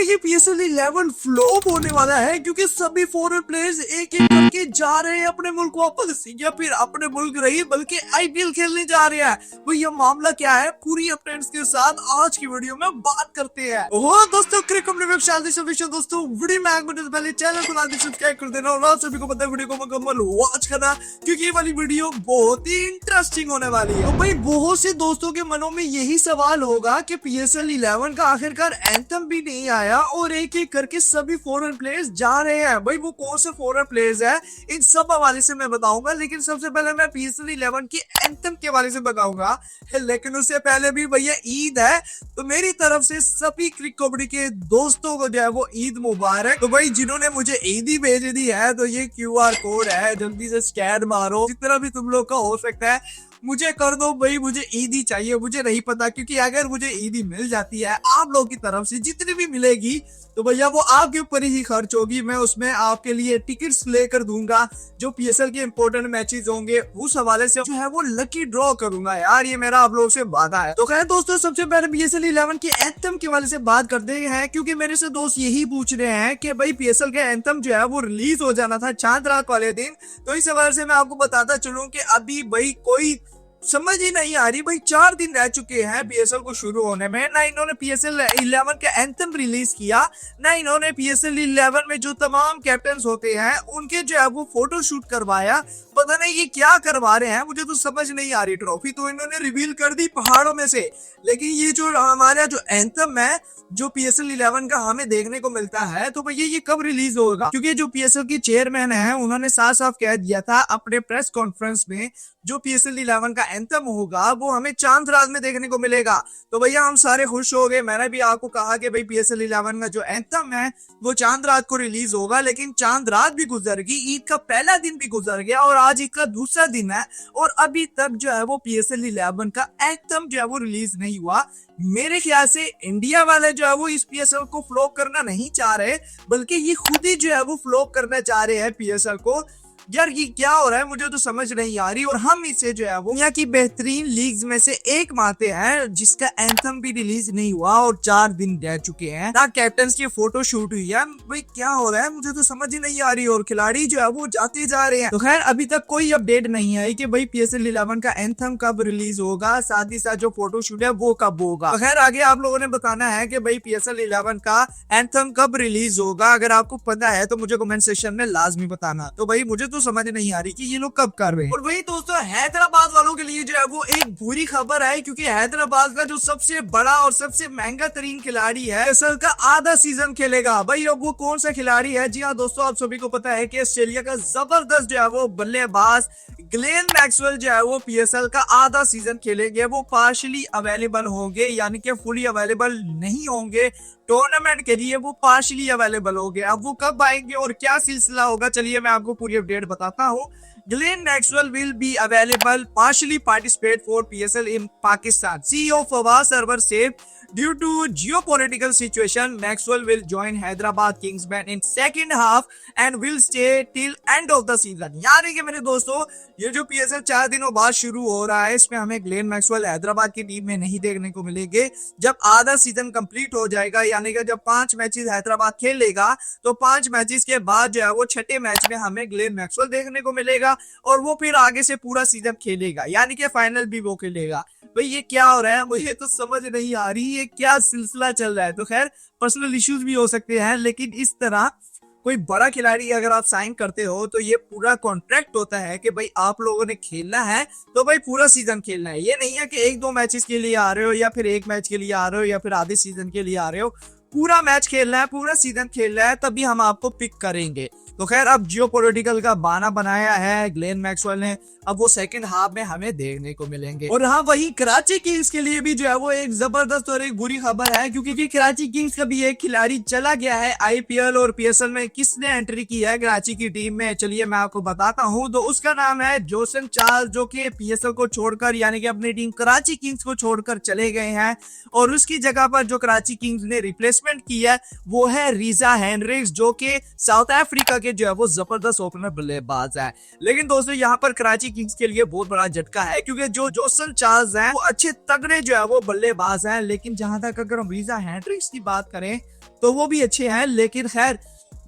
क्या ये PSL 11 flop होने वाला है? क्योंकि सभी फॉरेन प्लेयर्स एक एक करके जा रहे हैं अपने मुल्क वापस, या फिर अपने मुल्क रही बल्कि IPL खेलने जा रहे हैं। वो ये मामला क्या है, पूरी अपडेट्स के साथ आज की वीडियो में बात करते हैं। ओह दोस्तों, दोस्तों वीडियो में आगे पहले चैनल को लाइक सब्सक्राइब कर देना और आप सभी को पता है वीडियो को मुकम्मल वॉच करना, क्योंकि ये वाली वीडियो बहुत ही इंटरेस्टिंग होने वाली है। तो भाई बहुत से दोस्तों के मनों में यही सवाल होगा कि PSL 11 का आखिरकार एंथम भी नहीं आया और एक एक करके सभी फॉरेन प्लेयर्स जा रहे हैं। भाई वो कौन से फॉरेन प्लेयर्स है, इन सब हवाले से मैं बताऊंगा, लेकिन सबसे पहले मैं PSL 11 की एंथम के हवाले से बताऊंगा। लेकिन उससे पहले भी भैया ईद है, तो मेरी तरफ से सभी क्रिक कबड्डी के दोस्तों को जो है वो ईद मुबारक। तो भाई जिन्होंने मुझे ईदी भेज दी है, तो ये QR कोड है, जल्दी से स्कैन मारो, जितना भी तुम लोग का हो सकता है मुझे कर दो। भाई मुझे ईदी चाहिए, मुझे नहीं पता, क्योंकि अगर मुझे ईदी मिल जाती है आप लोग की तरफ से जितनी भी मिलेगी, तो भैया वो आपके ऊपर ही खर्च होगी। मैं उसमें आपके लिए टिकट्स लेकर दूंगा, जो PSL के इंपॉर्टेंट मैचेस होंगे उस हवाले से जो है वो लकी ड्रॉ करूंगा यार, ये मेरा आप लोगों से वादा है। तो खैर दोस्तों, सबसे पहले PSL 11 की एंथम के हवाले से बात करते हैं, क्योंकि मेरे से दोस्त यही पूछ रहे हैं कि भाई PSL का एंथम जो है वो रिलीज हो जाना था चांद रात वाले दिन। तो इस हवाले से मैं आपको बताता चलूं कि अभी भाई कोई समझ ही नहीं आ रही। भाई 4 दिन रह चुके हैं PSL को शुरू होने में, ना इन्होंने PSL 11 का एंथम रिलीज किया, ना इन्होंने PSL 11 में जो तमाम कैप्टन होते हैं उनके जो है वो फोटो शूट करवाया। पता नहीं ये क्या करवा रहे हैं, मुझे तो समझ नहीं आ रही। ट्रॉफी तो इन्होंने रिवील कर दी पहाड़ों में से, लेकिन ये जो हमारा जो एंथम है जो PSL 11 का हमें देखने को मिलता है, तो भैया ये कब रिलीज होगा? क्योंकि जो PSL की चेयरमैन है उन्होंने साफ साफ कह दिया था अपने प्रेस कॉन्फ्रेंस में, जो PSL 11 का एंथम होगा वो हमें चांद रात में देखने को मिलेगा। तो भैया हम सारे खुश हो गए। मैंने भी आपको कहा कि भाई PSL 11 का जो एंथम है वो चांद रात को रिलीज होगा, लेकिन चांद रात भी गुजर गई, ईद का पहला दिन भी गुजर गया और आज ईद का दूसरा दिन है और अभी तक जो है वो PSL 11 का एंथम जो है वो रिलीज नहीं हुआ। मेरे ख्याल से इंडिया वाले जो है वो इस PSL को फ्लॉप करना नहीं चाह रहे, बल्कि ये खुद ही जो है वो फ्लॉप करना चाह रहे हैं PSL को। यार ये क्या हो रहा है, मुझे तो समझ नहीं आ रही। और हम इसे जो है वो दुनिया की बेहतरीन लीग्स में से एक मानते हैं जिसका एंथम भी रिलीज नहीं हुआ और 4 दिन रह चुके हैं, ना कैप्टन की फोटो शूट हुई है। भाई क्या हो रहा है, मुझे तो समझ ही नहीं आ रही। और खिलाड़ी जो है वो जाते जा रहे हैं। तो खैर अभी तक कोई अपडेट नहीं आई कि भाई PSL 11 का एंथम कब रिलीज होगा, साथ ही साथ जो फोटो शूट है वो कब होगा। तो खैर आगे आप लोगों ने बताना है कि भाई PSL 11 का एंथम कब रिलीज होगा। अगर आपको पता है तो मुझे कमेंट सेक्शन में लाजमी बताना। तो भाई मुझे तो समझ नहीं आ रही कि ये लोग कब कर रहे हैं। और वही दोस्तों, हैदराबाद वालों के लिए जो है वो एक बुरी खबर है, क्योंकि हैदराबाद का जो सबसे बड़ा और सबसे महंगा तरीन खिलाड़ी है PSL का आधा सीजन खेलेगा। भाई अब वो कौन सा खिलाड़ी है? जी हाँ दोस्तों, आप सभी को पता है कि ऑस्ट्रेलिया का जबरदस्त जो है वो बल्लेबाज ग्लेन मैक्सवेल जो है वो PSL का आधा सीजन खेलेंगे। वो पार्शली अवेलेबल होंगे, यानी कि फुली अवेलेबल नहीं होंगे टूर्नामेंट के लिए, वो पार्शली अवेलेबल हो गए। अब वो कब आएंगे और क्या सिलसिला होगा, चलिए मैं आपको पूरी अपडेट बताता हूँ। Glenn Maxwell will be available partially participate for PSL in Pakistan. CEO Fawaz Sarwar said due to geopolitical situation, Maxwell will join Hyderabad Kingsmen in second half and will stay till end of the season. यानी कि मेरे दोस्तों, ये जो PSL 4 दिनों बाद शुरू हो रहा है, इसमें हमें ग्लेन मैक्सवेल हैदराबाद की टीम में नहीं देखने को मिलेंगे। जब आधा सीजन कंप्लीट हो जाएगा, यानी कि जब 5 मैचेस हैदराबाद खेलेगा, तो 5 मैचेस के बाद जो है वो छठे मैच में हमें ग्लेन मैक्सवेल देखने को मिलेगा और वो फिर आगे से पूरा सीजन खेलेगा, यानी कि फाइनल भी वो खेलेगा। भाई ये क्या हो रहा है, मुझे तो समझ नहीं आ रही ये क्या सिलसिला चल रहा है। तो खैर पर्सनल इश्यूज भी हो सकते हैं, लेकिन इस तरह कोई बड़ा खिलाड़ी अगर आप साइन करते हो तो ये पूरा कॉन्ट्रैक्ट होता है कि भाई आप लोगों ने खेलना है तो भाई पूरा सीजन खेलना है। ये नहीं है कि 1-2 मैचेस के लिए आ रहे हो, या फिर 1 मैच के लिए आ रहे हो, या फिर आधे सीजन के लिए आ रहे हो। पूरा मैच खेलना है, पूरा सीजन खेलना है, तभी हम आपको पिक करेंगे। तो खैर अब जियोपॉलिटिकल का बहाना बनाया है ग्लेन मैक्सवेल ने, अब वो सेकंड हाफ में हमें देखने को मिलेंगे। और हाँ, वही कराची किंग्स के लिए भी जो है वो एक जबरदस्त और एक बुरी खबर है, क्योंकि कराची किंग्स का भी एक खिलाड़ी चला गया है IPL और PSL में। किसने एंट्री की है कराची की टीम में, चलिए मैं आपको बताता हूँ। तो उसका नाम है जोसन चार्ल्स, जो कि PSL को छोड़कर, यानी कि अपनी टीम कराची किंग्स को छोड़कर चले गए हैं। और उसकी जगह पर जो कराची किंग्स ने रिप्लेसमेंट की है वो है रीजा हेनरिक्स, जो कि साउथ अफ्रीका के जो है वो जबरदस्त ओपनर बल्लेबाज है। लेकिन दोस्तों यहाँ पर कराची किंग्स के लिए बहुत बड़ा झटका है, क्योंकि जो जोसन चार्ल्स हैं वो अच्छे तगड़े जो है वो बल्लेबाज हैं, लेकिन जहां तक अगर हम रीजा हेनरिक्स की बात करें तो वो भी अच्छे हैं। लेकिन खैर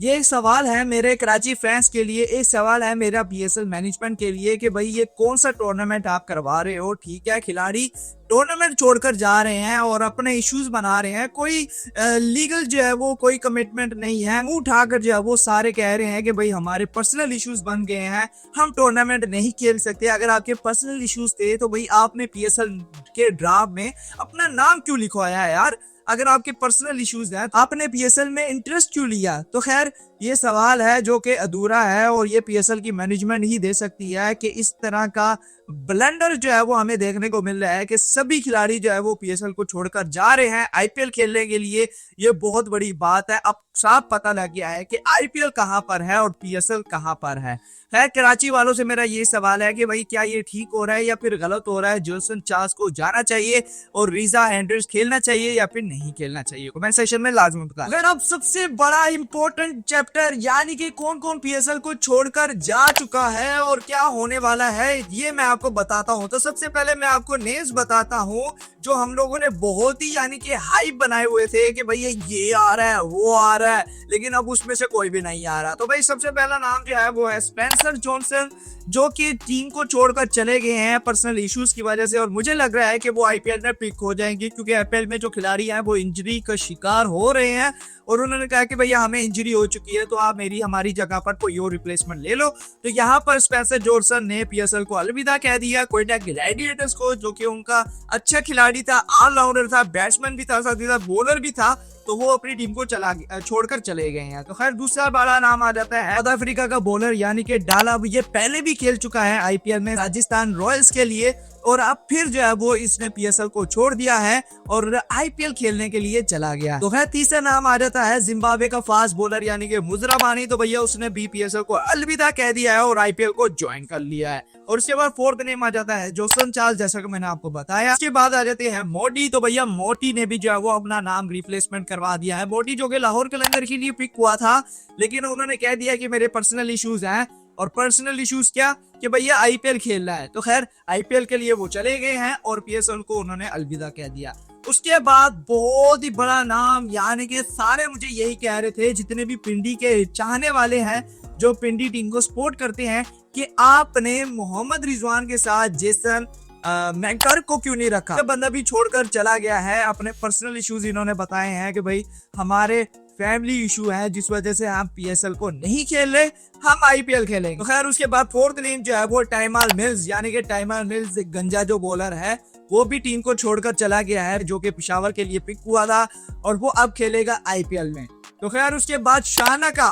ये एक सवाल है मेरे कराची फैंस के लिए, एक सवाल है मेरा पीएसएल मैनेजमेंट के लिए कि भाई ये कौन सा टूर्नामेंट आप करवा रहे हो। ठीक है, खिलाड़ी टूर्नामेंट छोड़कर जा रहे हैं और अपने इश्यूज बना रहे हैं, कोई लीगल जो है वो कोई कमिटमेंट नहीं है, मुंह उठाकर जो है वो सारे कह रहे हैं कि भाई हमारे पर्सनल इश्यूज बन गए हैं, हम टूर्नामेंट नहीं खेल सकते। अगर आपके पर्सनल इश्यूज थे तो भाई आपने पीएसएल के ड्राफ्ट में अपना नाम क्यों लिखवाया है यार। अगर आपके पर्सनल इश्यूज हैं आपने पीएसएल में इंटरेस्ट क्यों लिया। तो खैर ये सवाल है जो कि अधूरा है और ये पीएसएल की मैनेजमेंट ही दे सकती है कि इस तरह का ब्लंडर जो है वो हमें देखने को मिल रहा है कि सभी खिलाड़ी जो है वो पीएसएल को छोड़कर जा रहे हैं आईपीएल खेलने के लिए। ये बहुत बड़ी बात है, अब साफ पता लग गया है कि आईपीएल कहां पर है और पीएसएल कहां पर है। खैर कराची वालों से मेरा ये सवाल है कि भाई क्या ये ठीक हो रहा है या फिर गलत हो रहा है। जेसन चार्ल्स को जाना चाहिए और रीजा एंड्रयूज खेलना चाहिए या फिर नहीं खेलना चाहिए, कमेंट सेक्शन में लाजमी बताएं। अगर अब सबसे बड़ा इंपॉर्टेंट चैप्टर यानी कि कौन कौन पीएसएल को छोड़कर जा चुका है और क्या होने वाला है ये मैं आपको बताता हूं। तो सबसे पहले मैं आपको नेम्स बताता हूं जो हम लोगों ने बहुत ही यानी कि हाइप बनाए हुए थे कि भाई ये आ रहा है वो आ रहा है, लेकिन अब उसमें से कोई भी नहीं आ रहा। तो भाई सबसे पहला नाम जो है वो है स्पेंसर जॉनसन, जो कि टीम को छोड़कर चले गए हैं पर्सनल इश्यूज की वजह से, और मुझे लग रहा है कि वो आईपीएल में पिक हो जाएंगे क्योंकि आईपीएल में जो खिलाड़ी हैं वो इंजरी का शिकार हो रहे हैं और उन्होंने कहा कि भैया हमें इंजरी हो चुकी है तो आप हमारी जगह पर कोई और रिप्लेसमेंट ले लो। तो यहाँ पर स्पेंसर जॉनसन ने पीएसएल को अलविदा कह दिया, कोयटा ग्लैडिएटर्स को, जो कि उनका अच्छा खिलाड़ी था, ऑलराउंडर था, बैट्समैन भी था, साथ ही साथ बॉलर भी था, तो वो अपनी टीम को छोड़कर चले गए हैं। तो खैर दूसरा बड़ा नाम आ जाता है साउथ अफ्रीका का बॉलर यानी कि डाला, ये पहले भी खेल चुका है आईपीएल में राजस्थान रॉयल्स के लिए और अब फिर जो है वो इसने पीएसएल को छोड़ दिया है और आईपीएल खेलने के लिए चला गया। तो खैर तीसरा नाम आ जाता है जिम्बाब्वे का फास्ट बॉलर यानी कि मुजरा बानी, तो भैया उसने भी पीएसएल को अलविदा कह दिया है और आईपीएल को ज्वाइन कर लिया है। और उसके बाद फोर्थ नेम आ जाता है जेसन चार्ल्स, जैसा कि मैंने आपको बताया। उसके बाद आ जाते हैं मोटी, तो भैया मोटी ने भी जो है वो अपना नाम रिप्लेसमेंट करवा दिया है। मोटी जो कि लाहौर कलंदर के लिए पिक हुआ था, लेकिन उन्होंने कह दिया कि मेरे पर्सनल इश्यूज हैं, और पर्सनल इश्यूज क्या कि भैया आईपीएल खेलना है। तो खैर आईपीएल के लिए वो चले गए हैं और पीएसएल को उन्होंने अलविदा कह दिया। उसके बाद बहुत ही बड़ा नाम यानी कि सारे मुझे यही कह रहे थे जितने भी पिंडी के चाहने वाले हैं जो पिंडी टीम को सपोर्ट करते हैं कि आपने मोहम्मद रिजवान के साथ जेसन मैककर्क को क्यों नहीं रखा। तो बंदा भी छोड़कर चला गया है, अपने पर्सनल इश्यूज इन्होंने बताए हैं कि भाई हमारे फैमिली इशू है जिस वजह से हम पीएसएल को नहीं खेल रहे, हम आईपीएल खेलेंगे। तो खैर उसके बाद फोर्थ नेम जो है वो टाइमल मिल्स यानी कि टाइमल मिल्स गंजा जो बॉलर है वो भी टीम को छोड़कर चला गया है, जो कि पेशावर के लिए पिक हुआ था और वो अब खेलेगा आईपीएल में। तो खैर उसके बाद शानका,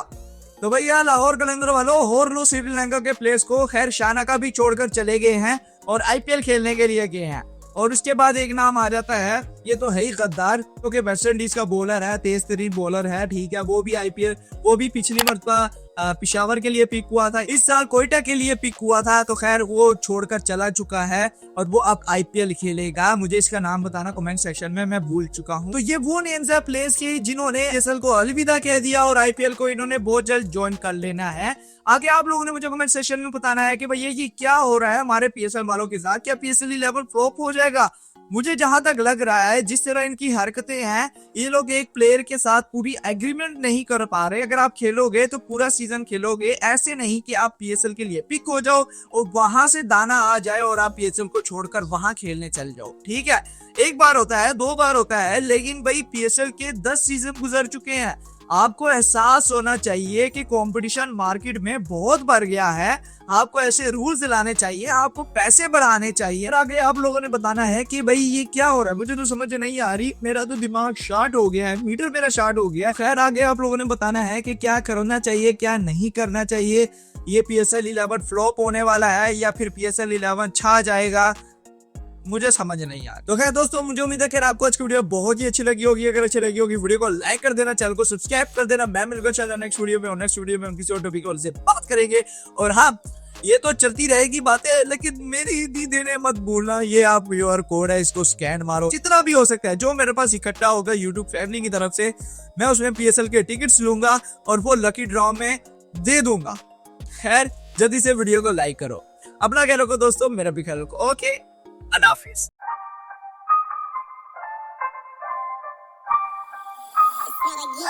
तो भैया लाहौर कलंदर वालों होर लो श्रीलंका के प्लेयर्स को खैर शानका भी छोड़कर चले गए हैं और आईपीएल खेलने के लिए गए हैं। और उसके बाद एक नाम आ जाता है, ये तो है ही गद्दार, क्योंकि तो वेस्ट इंडीज का बॉलर है, तेज तरीन बॉलर है, ठीक है, वो भी आईपीएल, वो भी पिछली मरतबा पेशावर के लिए पिक हुआ था, इस साल कोयटा के लिए पिक हुआ था। तो खैर वो छोड़कर चला चुका है और वो अब आईपीएल खेलेगा। मुझे इसका नाम बताना कमेंट सेक्शन में, मैं भूल चुका हूँ। तो ये वो नेम्स है प्लेयर्स के जिन्होंने पीएसएल को अलविदा कह दिया और आईपीएल को इन्होंने बहुत जल्द ज्वाइन कर लेना है। आगे आप लोगों ने मुझे कमेंट सेक्शन में बताना है कि भैया ये क्या हो रहा है हमारे पीएसएल वालों के साथ, क्या पीएसएल लेवल फ्लॉप हो जाएगा। मुझे जहां तक लग रहा है जिस तरह इनकी हरकतें हैं, ये लोग एक प्लेयर के साथ पूरी एग्रीमेंट नहीं कर पा रहे। अगर आप खेलोगे तो पूरा सीजन खेलोगे, ऐसे नहीं कि आप पीएसएल के लिए पिक हो जाओ और वहां से दाना आ जाए और आप पीएसएल को छोड़कर वहां खेलने चल जाओ। ठीक है, एक बार होता है, दो बार होता है, लेकिन भाई पीएसएल के 10 सीजन गुजर चुके हैं। आपको एहसास होना चाहिए कि कंपटीशन मार्केट में बहुत बढ़ गया है, आपको ऐसे रूल्स लाने चाहिए, आपको पैसे बढ़ाने चाहिए। और आगे आप लोगों ने बताना है कि भाई ये क्या हो रहा है, मुझे तो समझ नहीं आ रही, मेरा तो दिमाग शॉर्ट हो गया है, मीटर मेरा शॉर्ट हो गया है। खैर आगे आप लोगों ने बताना है कि क्या करना चाहिए क्या नहीं करना चाहिए, ये पीएसएल 11 फ्लॉप होने वाला है या फिर पीएसएल 11 छा जाएगा, मुझे समझ नहीं आया। तो खैर दोस्तों मुझे उम्मीद है कि आपको आज की वीडियो बहुत ही अच्छी लगी होगी। अगर अच्छी लगी होगी वीडियो को लाइक कर देना, चैनल को सब्सक्राइब कर देना। मैं मिलकर चल नेक्स्ट वीडियो में, और नेक्स्ट वीडियो में हम किसी और टॉपिक से बात करेंगे। और हाँ, ये तो चलती रहेगी बातें, लेकिन मेरी हिंदी देने मत भूलना। ये आप QR कोड है, इसको स्कैन मारो, जितना भी हो सकता है जो मेरे पास इकट्ठा होगा यूट्यूब फैमिली की तरफ से, मैं उसमें पीएसएल के टिकट्स लूंगा और वो लकी ड्रॉ में दे दूंगा। खैर जल्दी से वीडियो को लाइक करो, अपना ख्याल रखो दोस्तों, मेरा भी ख्याल रखो। ओके, अल्लाह हाफिज। Yeah.